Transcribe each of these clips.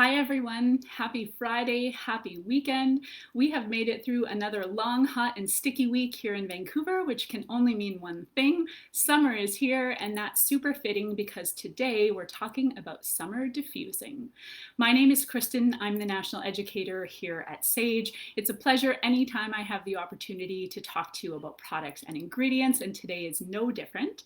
Hi everyone, happy Friday, happy weekend. We have made it through another long, hot, and sticky week here in Vancouver, which can only mean one thing. Summer is here, and that's super fitting because today we're talking about summer diffusing. My name is Kristin. I'm the National Educator here at Saje. It's a pleasure anytime I have the opportunity to talk to you about products and ingredients, and today is no different.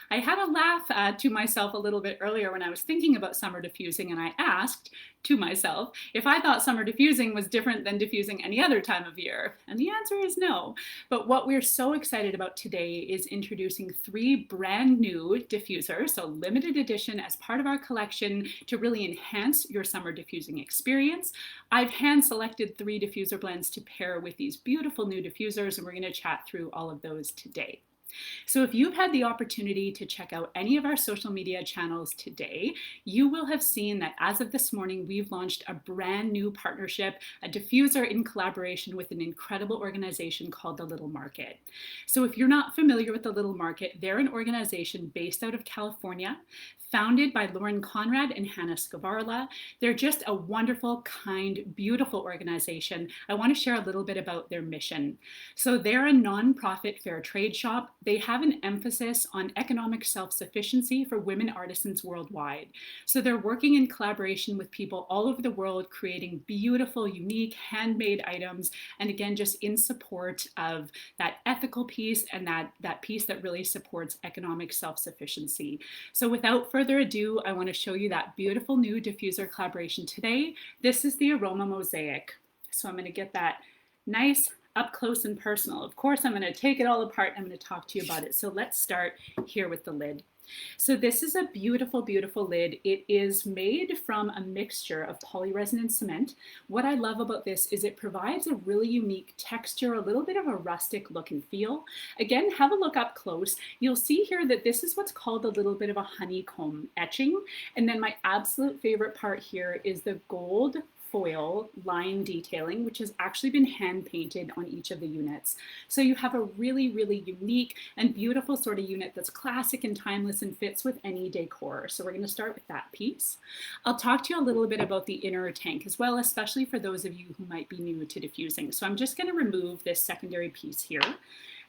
I had a laugh to myself a little bit earlier when I was thinking about summer diffusing, and I asked to myself if I thought summer diffusing was different than diffusing any other time of year. And the answer is no. But what we're so excited about today is introducing 3 brand new diffusers, so limited edition as part of our collection to really enhance your summer diffusing experience. I've hand selected 3 diffuser blends to pair with these beautiful new diffusers, and we're going to chat through all of those today. So if you've had the opportunity to check out any of our social media channels today, you will have seen that as of this morning, we've launched a brand new partnership, a diffuser in collaboration with an incredible organization called The Little Market. So if you're not familiar with The Little Market, they're an organization based out of California, founded by Lauren Conrad and Hannah Scavarla. They're just a wonderful, kind, beautiful organization. I want to share a little bit about their mission. So they're a nonprofit fair trade shop. They have an emphasis on economic self-sufficiency for women artisans worldwide. So they're working in collaboration with people all over the world, creating beautiful, unique, handmade items. And again, just in support of that ethical piece and that piece that really supports economic self-sufficiency. So without further ado, I want to show you that beautiful new diffuser collaboration today. This is the Aroma Mosaic. So I'm going to get that nice up close and personal. Of course, I'm going to take it all apart. I'm going to talk to you about it. So let's start here with the lid. So this is a beautiful, beautiful lid. It is made from a mixture of polyresonance cement. What I love about this is it provides a really unique texture, a little bit of a rustic look and feel. Again, have a look up close. You'll see here that this is what's called a little bit of a honeycomb etching. And then my absolute favorite part here is the gold foil line detailing, which has actually been hand painted on each of the units. So you have a really, really unique and beautiful sort of unit that's classic and timeless and fits with any decor. So we're going to start with that piece. I'll talk to you a little bit about the inner tank as well, especially for those of you who might be new to diffusing. So I'm just going to remove this secondary piece here.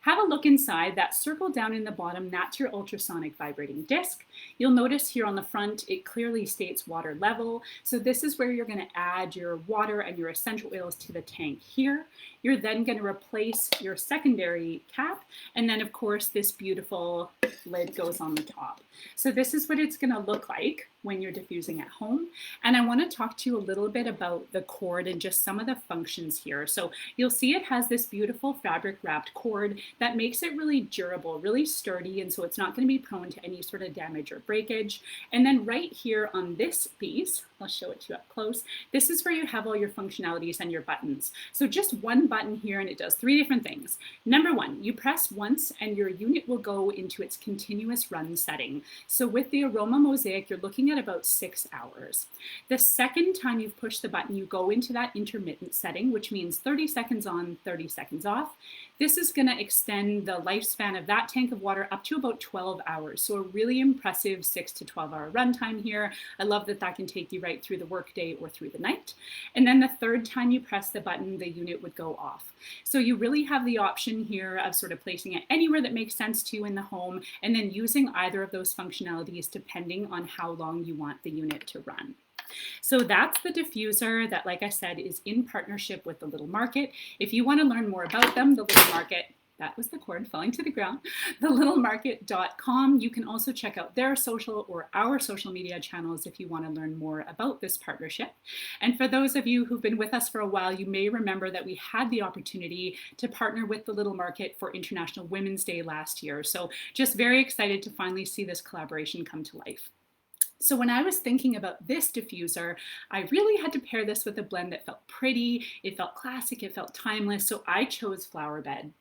Have a look inside. That circle down in the bottom, that's your ultrasonic vibrating disc. You'll notice here on the front, it clearly states water level. So this is where you're going to add your water and your essential oils to the tank here. You're then going to replace your secondary cap. And then of course, this beautiful lid goes on the top. So this is what it's going to look like when you're diffusing at home. And I want to talk to you a little bit about the cord and just some of the functions here. So you'll see it has this beautiful fabric wrapped cord that makes it really durable, really sturdy. And so it's not going to be prone to any sort of damage or breakage. And then right here on this piece, I'll show it to you up close. This is where you have all your functionalities and your buttons. So just one button here and it does 3 different things. Number 1, you press once and your unit will go into its continuous run setting. So with the Aroma Mosaic, you're looking at about 6 hours. The second time you've pushed the button, you go into that intermittent setting, which means 30 seconds on, 30 seconds off. This is going to extend the lifespan of that tank of water up to about 12 hours. So a really impressive 6 to 12 hour runtime here. I love that that can take you right through the workday or through the night. And then the third time you press the button, the unit would go off. So you really have the option here of sort of placing it anywhere that makes sense to you in the home, and then using either of those functionalities depending on how long you want the unit to run. So that's the diffuser that, like I said, is in partnership with The Little Market. If you want to learn more about them, The Little Market, that was the cord falling to the ground, thelittlemarket.com. You can also check out their social or our social media channels if you want to learn more about this partnership. And for those of you who've been with us for a while, you may remember that we had the opportunity to partner with The Little Market for International Women's Day last year. So just very excited to finally see this collaboration come to life. So when I was thinking about this diffuser, I really had to pair this with a blend that felt pretty, it felt classic, it felt timeless, so I chose Flower Bed.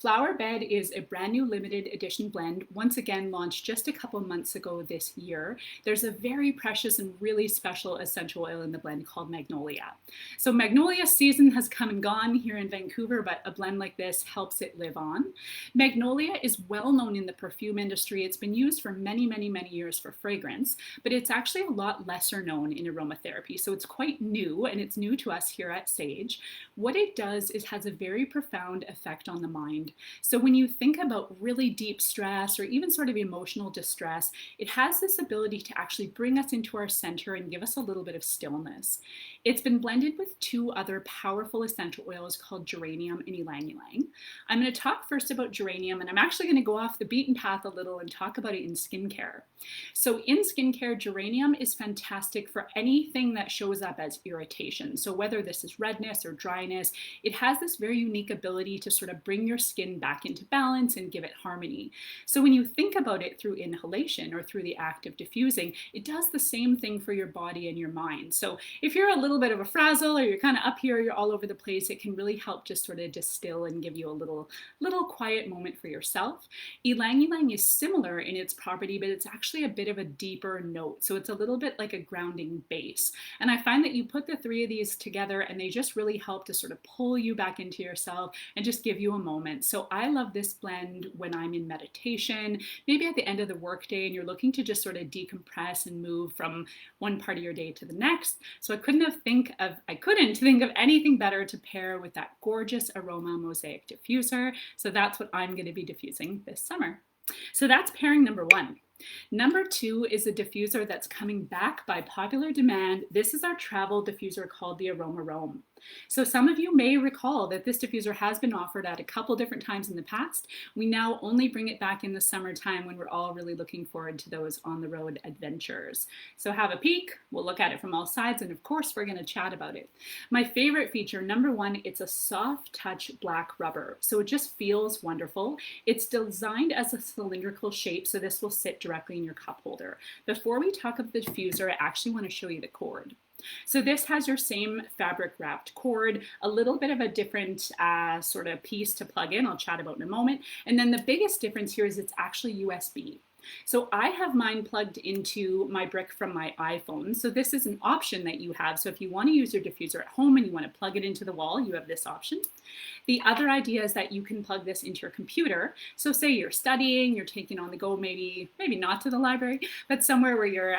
Flower Bed is a brand new limited edition blend, once again launched just a couple months ago this year. There's a very precious and really special essential oil in the blend called Magnolia. So Magnolia season has come and gone here in Vancouver, but a blend like this helps it live on. Magnolia is well known in the perfume industry. It's been used for many, many, many years for fragrance, but it's actually a lot lesser known in aromatherapy. So it's quite new, and it's new to us here at Saje. What it does is has a very profound effect on the mind. So when you think about really deep stress or even sort of emotional distress, it has this ability to actually bring us into our center and give us a little bit of stillness. It's been blended with two other powerful essential oils called geranium and ylang ylang. I'm going to talk first about geranium, and I'm actually going to go off the beaten path a little and talk about it in skincare. So in skincare, geranium is fantastic for anything that shows up as irritation. So whether this is redness or dryness, it has this very unique ability to sort of bring your skin back into balance and give it harmony. So when you think about it through inhalation or through the act of diffusing, it does the same thing for your body and your mind. So if you're a little bit of a frazzle, or you're kind of up here, you're all over the place, it can really help just sort of distill and give you a little quiet moment for yourself. Ylang ylang is similar in its property, but it's actually a bit of a deeper note. So it's a little bit like a grounding bass. And I find that you put the three of these together and they just really help to sort of pull you back into yourself and just give you a moment. So I love this blend when I'm in meditation, maybe at the end of the workday, and you're looking to just sort of decompress and move from one part of your day to the next. So I couldn't think of anything better to pair with that gorgeous Aroma Mosaic diffuser. So that's what I'm going to be diffusing this summer. So that's pairing number one. Number two is a diffuser that's coming back by popular demand. This is our travel diffuser called the Aroma Rome. So some of you may recall that this diffuser has been offered at a couple different times in the past. We now only bring it back in the summertime when we're all really looking forward to those on the road adventures. So have a peek, we'll look at it from all sides, and of course we're going to chat about it. My favorite feature, number one, it's a soft touch black rubber. So it just feels wonderful. It's designed as a cylindrical shape, so this will sit directly in your cup holder. Before we talk about the diffuser, I actually want to show you the cord. So this has your same fabric wrapped cord, a little bit of a different sort of piece to plug in. I'll chat about in a moment. And then the biggest difference here is it's actually USB. So I have mine plugged into my brick from my iPhone. So this is an option that you have. So if you want to use your diffuser at home and you want to plug it into the wall, you have this option. The other idea is that you can plug this into your computer. So say you're studying, you're taking on the go, maybe not to the library, but somewhere where you're,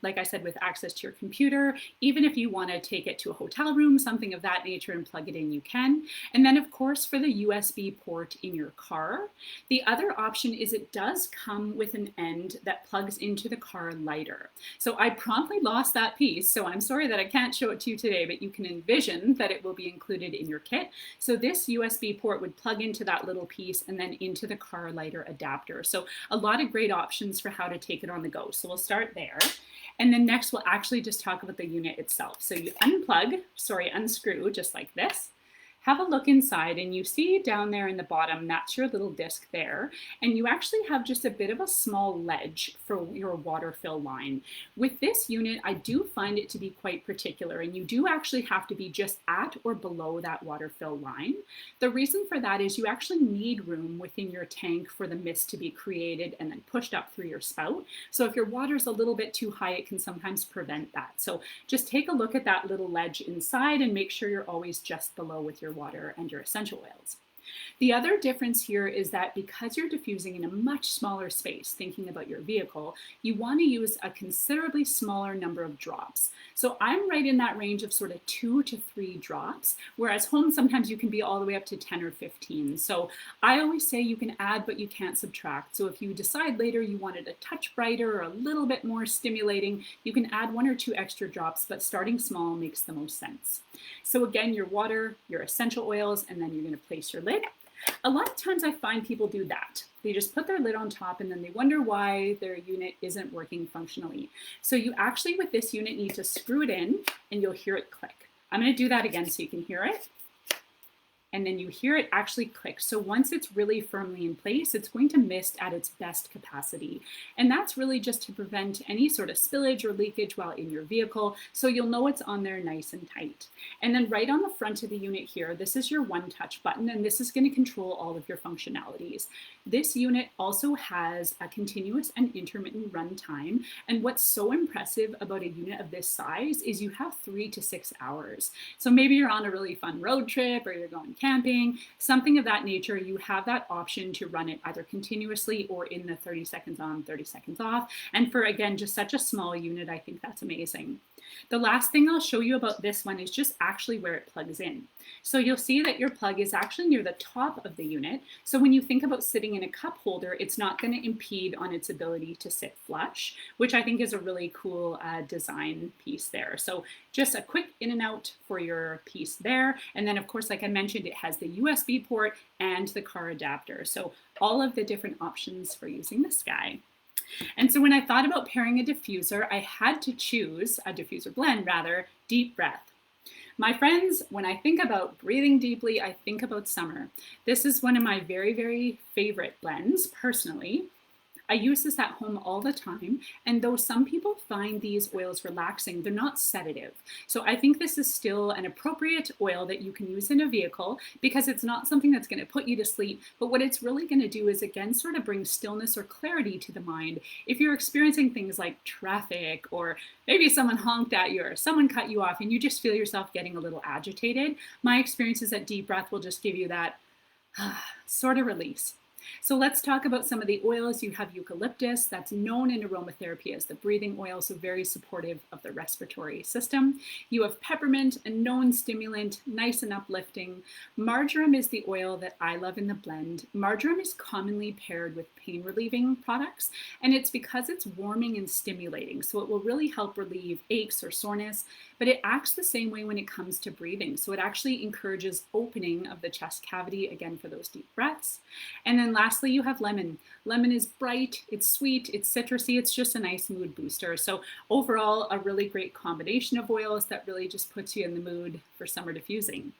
like I said, with access to your computer. Even if you want to take it to a hotel room, something of that nature, and plug it in, you can. And then of course, for the USB port in your car, the other option is it does come with an end that plugs into the car lighter. So I promptly lost that piece, so I'm sorry that I can't show it to you today, but you can envision that it will be included in your kit. So this USB port would plug into that little piece and then into the car lighter adapter. So a lot of great options for how to take it on the go. So we'll start there. And then next we'll actually just talk about the unit itself. So you unscrew just like this. Have a look inside, and you see down there in the bottom, that's your little disc there. And you actually have just a bit of a small ledge for your water fill line. With this unit, I do find it to be quite particular, and you do actually have to be just at or below that water fill line. The reason for that is you actually need room within your tank for the mist to be created and then pushed up through your spout. So if your water's a little bit too high, it can sometimes prevent that. So just take a look at that little ledge inside and make sure you're always just below with your water and your essential oils. The other difference here is that because you're diffusing in a much smaller space, thinking about your vehicle, you want to use a considerably smaller number of drops. So I'm right in that range of sort of 2 to 3 drops, whereas home sometimes you can be all the way up to 10 or 15. So I always say you can add, but you can't subtract. So if you decide later you want it a touch brighter or a little bit more stimulating, you can add 1 or 2 extra drops, but starting small makes the most sense. So again, your water, your essential oils, and then you're going to place your lid. A lot of times I find people do that. They just put their lid on top and then they wonder why their unit isn't working functionally. So you actually, with this unit, need to screw it in and you'll hear it click. I'm going to do that again so you can hear it. and then you hear it actually click. So once it's really firmly in place, it's going to mist at its best capacity. And that's really just to prevent any sort of spillage or leakage while in your vehicle. So you'll know it's on there nice and tight. And then right on the front of the unit here, this is your one touch button, and this is going to control all of your functionalities. This unit also has a continuous and intermittent run time. And what's so impressive about a unit of this size is you have 3 to 6 hours. So maybe you're on a really fun road trip or you're going camping, something of that nature, you have that option to run it either continuously or in the 30 seconds on, 30 seconds off. And for, again, just such a small unit, I think that's amazing. The last thing I'll show you about this one is just actually where it plugs in. So you'll see that your plug is actually near the top of the unit. So when you think about sitting in a cup holder, it's not going to impede on its ability to sit flush, which I think is a really cool design piece there. So just a quick in and out for your piece there. And then of course, like I mentioned, it has the USB port and the car adapter. So all of the different options for using this guy. And so when I thought about pairing a diffuser, I had to choose a diffuser blend, rather, Deep Breath. My friends, when I think about breathing deeply, I think about summer. This is one of my very, very favorite blends, personally. I use this at home all the time, and though some people find these oils relaxing, they're not sedative. So I think this is still an appropriate oil that you can use in a vehicle because it's not something that's going to put you to sleep, but what it's really going to do is, again, sort of bring stillness or clarity to the mind. If you're experiencing things like traffic, or maybe someone honked at you or someone cut you off and you just feel yourself getting a little agitated, my experience is that Deep Breath will just give you that sort of release. So let's talk about some of the oils. You have eucalyptus, that's known in aromatherapy as the breathing oil, so very supportive of the respiratory system. You have peppermint, a known stimulant, nice and uplifting. Marjoram is the oil that I love in the blend. Marjoram is commonly paired with pain relieving products, and it's because it's warming and stimulating, so it will really help relieve aches or soreness, but it acts the same way when it comes to breathing. So it actually encourages opening of the chest cavity, again, for those deep breaths. And then lastly, you have lemon. Lemon is bright, it's sweet, it's citrusy, it's just a nice mood booster. So overall, a really great combination of oils that really just puts you in the mood for summer diffusing.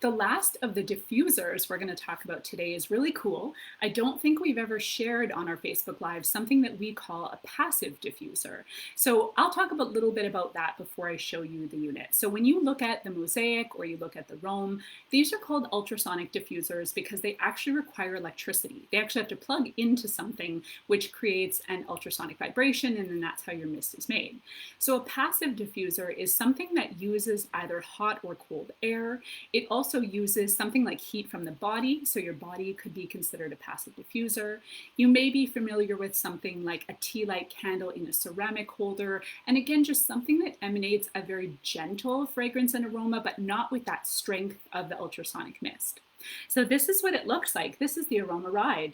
The last of the diffusers we're going to talk about today is really cool. I don't think we've ever shared on our Facebook Live something that we call a passive diffuser. So I'll talk a little bit about that before I show you the unit. So when you look at the Mosaic or you look at the Rome, these are called ultrasonic diffusers because they actually require electricity. They actually have to plug into something which creates an ultrasonic vibration, and then that's how your mist is made. So a passive diffuser is something that uses either hot or cold air. It also uses something like heat from the body, so your body could be considered a passive diffuser. You may be familiar with something like a tea light candle in a ceramic holder, and again, just something that emanates a very gentle fragrance and aroma, but not with that strength of the ultrasonic mist. So this is what it looks like. This is the Aroma Ride.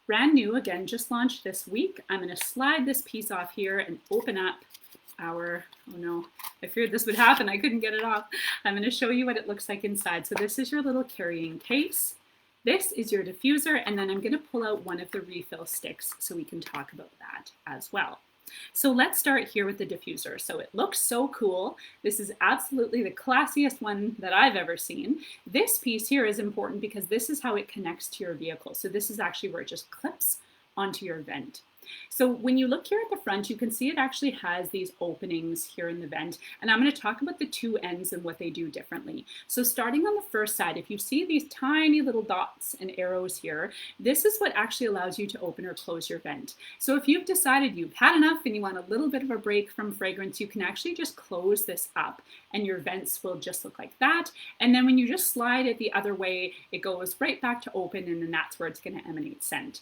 Brand new, again, just launched this week. I'm going to slide this piece off here and open up our, oh no, I feared this would happen. I couldn't get it off. I'm going to show you what it looks like inside. So this is your little carrying case. This is your diffuser, and then I'm going to pull out one of the refill sticks so we can talk about that as well. So let's start here with the diffuser. So it looks so cool. This is absolutely the classiest one that I've ever seen. This piece here is important because this is how it connects to your vehicle. So this is actually where it just clips onto your vent. So when you look here at the front, you can see it actually has these openings here in the vent, and I'm going to talk about the two ends and what they do differently. So starting on the first side, if you see these tiny little dots and arrows here, this is what actually allows you to open or close your vent. So if you've decided you've had enough and you want a little bit of a break from fragrance, you can actually just close this up and your vents will just look like that. And then when you just slide it the other way, it goes right back to open, and then that's where it's going to emanate scent.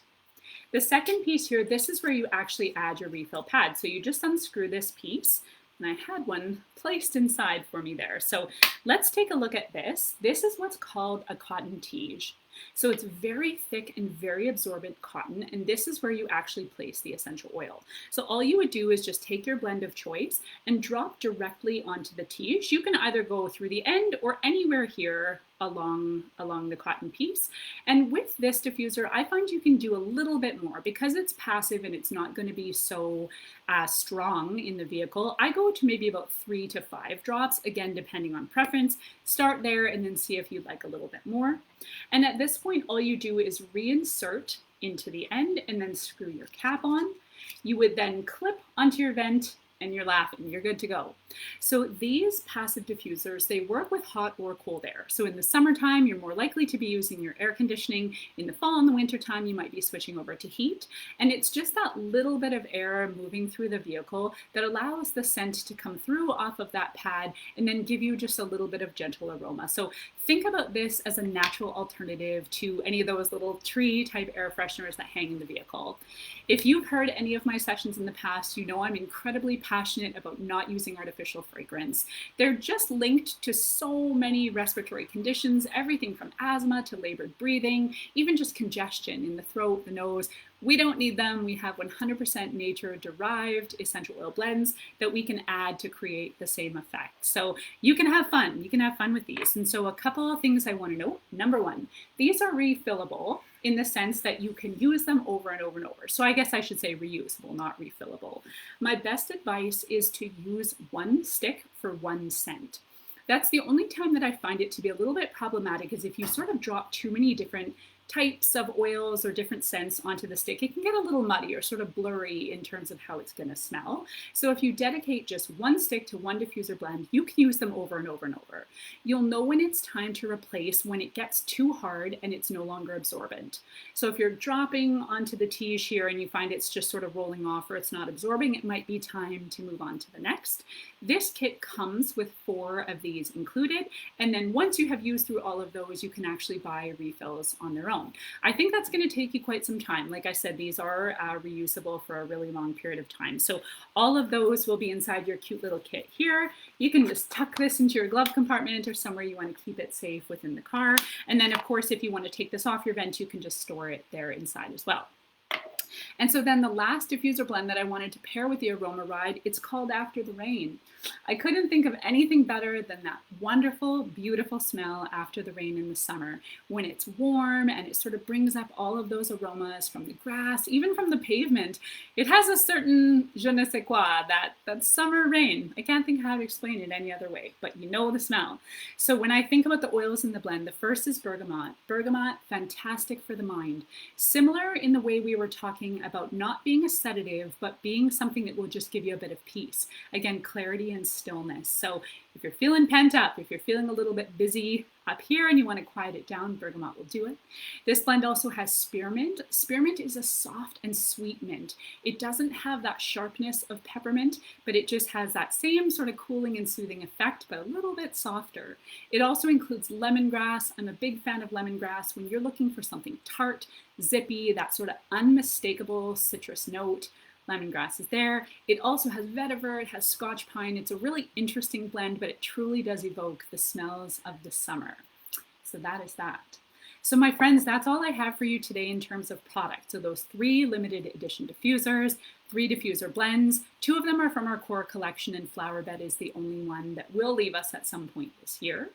The second piece here, this is where you actually add your refill pad. So you just unscrew this piece, and I had one placed inside for me there. So let's take a look at this. This is what's called a cotton tige. So it's very thick and very absorbent cotton, and this is where you actually place the essential oil. So all you would do is just take your blend of choice and drop directly onto the tige. You can either go through the end or anywhere here along the cotton piece. And with this diffuser, I find you can do a little bit more because it's passive and it's not going to be so strong in the vehicle. I go to maybe about 3 to 5 drops, again, depending on preference. Start there and then see if you'd like a little bit more. And at this point, all you do is reinsert into the end and then screw your cap on. You would then clip onto your vent and you're laughing, you're good to go. So these passive diffusers, they work with hot or cold air. So in the summertime, you're more likely to be using your air conditioning. In the fall and the winter time, you might be switching over to heat. And it's just that little bit of air moving through the vehicle that allows the scent to come through off of that pad and then give you just a little bit of gentle aroma. So think about this as a natural alternative to any of those little tree type air fresheners that hang in the vehicle. If you've heard any of my sessions in the past, you know I'm incredibly passionate about not using artificial fragrance. They're just linked to so many respiratory conditions, everything from asthma to labored breathing, even just congestion in the throat, the nose. We don't need them. We have 100% nature-derived essential oil blends that we can add to create the same effect. So you can have fun. You can have fun with these. And so a couple of things I want to note. Number one, these are refillable in the sense that you can use them over and over and over. So I guess I should say reusable, not refillable. My best advice is to use one stick for one scent. That's the only time that I find it to be a little bit problematic is if you sort of drop too many different types of oils or different scents onto the stick, it can get a little muddy or sort of blurry in terms of how it's going to smell. So if you dedicate just one stick to one diffuser blend, you can use them over and over and over. You'll know when it's time to replace when it gets too hard and it's no longer absorbent. So if you're dropping onto the tige here and you find it's just sort of rolling off or it's not absorbing, it might be time to move on to the next. This kit comes with 4 of these included, and then once you have used through all of those, you can actually buy refills on their own. I think that's going to take you quite some time. Like I said, these are reusable for a really long period of time. So all of those will be inside your cute little kit here. You can just tuck this into your glove compartment or somewhere you want to keep it safe within the car. And then of course, if you want to take this off your vent, you can just store it there inside as well. And so then the last diffuser blend that I wanted to pair with the Aroma Ride, it's called After the Rain. I couldn't think of anything better than that wonderful, beautiful smell after the rain in the summer when it's warm and it sort of brings up all of those aromas from the grass, even from the pavement. It has a certain je ne sais quoi, that summer rain. I can't think how to explain it any other way, but you know the smell. So when I think about the oils in the blend, the first is bergamot. Bergamot, fantastic for the mind. Similar in the way we were talking about not being a sedative, but being something that will just give you a bit of peace. Again, clarity and stillness. So if you're feeling pent up, if you're feeling a little bit busy up here and you want to quiet it down, bergamot will do it. This blend also has spearmint. Spearmint is a soft and sweet mint. It doesn't have that sharpness of peppermint, but it just has that same sort of cooling and soothing effect, but a little bit softer. It also includes lemongrass. I'm a big fan of lemongrass when you're looking for something tart, zippy, that sort of unmistakable citrus note. Lemongrass is there. It also has vetiver, it has scotch pine. It's a really interesting blend, but it truly does evoke the smells of the summer. So that is that. So my friends, that's all I have for you today in terms of product. So those 3 limited edition diffusers, 3 diffuser blends. 2 of them are from our core collection, and Flower Bed is the only one that will leave us at some point this year.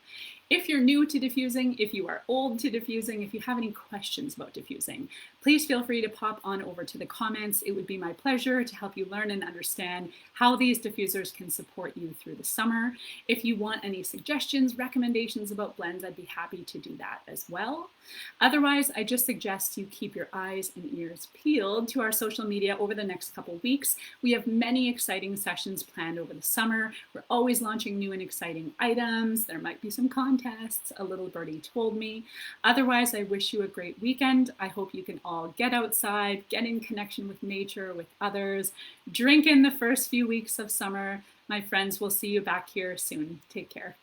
If you're new to diffusing, if you are old to diffusing, if you have any questions about diffusing, please feel free to pop on over to the comments. It would be my pleasure to help you learn and understand how these diffusers can support you through the summer. If you want any suggestions, recommendations about blends, I'd be happy to do that as well. Otherwise, I just suggest you keep your eyes and ears peeled to our social media over the next couple weeks. We have many exciting sessions planned over the summer. We're always launching new and exciting items. There might be some contests, a little birdie told me. Otherwise, I wish you a great weekend. I hope you can all get outside, get in connection with nature, with others, drink in the first few weeks of summer. My friends, we'll see you back here soon. Take care.